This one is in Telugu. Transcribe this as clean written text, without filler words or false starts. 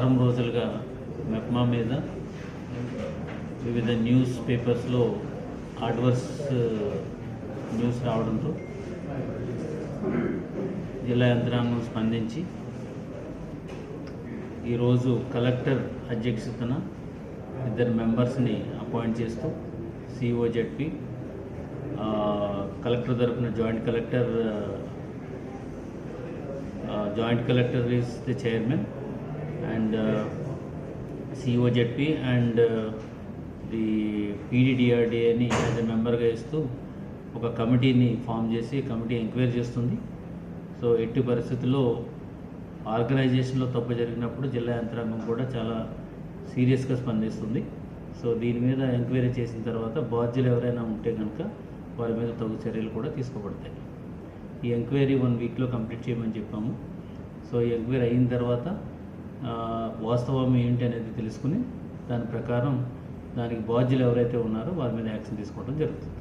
వారం రోజులుగా మెప్మా మీద వివిధ న్యూస్ పేపర్స్లో అడ్వర్స్ న్యూస్ రావడంతో జిల్లా యంత్రాంగం స్పందించి ఈరోజు కలెక్టర్ అధ్యక్షతన 2 మెంబర్స్ని అపాయింట్ చేస్తూ సిఓజెడ్పి కలెక్టర్ తరఫున joint collector is the chairman and CEO ZP and the పీడీడీఆర్డీఏని యాజ్ ఎ మెంబర్గా ఇస్తూ ఒక కమిటీని ఫామ్ చేసి కమిటీ ఎంక్వైరీ చేస్తుంది. సో ఎట్టి పరిస్థితుల్లో ఆర్గనైజేషన్లో తప్పు జరిగినప్పుడు జిల్లా యంత్రాంగం కూడా చాలా సీరియస్గా స్పందిస్తుంది. సో దీని మీద ఎంక్వైరీ చేసిన తర్వాత బాధ్యులు ఎవరైనా ఉంటే కనుక వారి మీద తగు చర్యలు కూడా తీసుకోబడతాయి. ఈ ఎంక్వైరీ 1 వీక్లో కంప్లీట్ చేయమని చెప్పాము. సో ఈ ఎంక్వైరీ అయిన తర్వాత వాస్తవం ఏంటి అనేది తెలుసుకుని దాని ప్రకారం దానికి బాధ్యులు ఎవరైతే ఉన్నారో వారి మీద యాక్షన్ తీసుకోవడం జరుగుతుంది.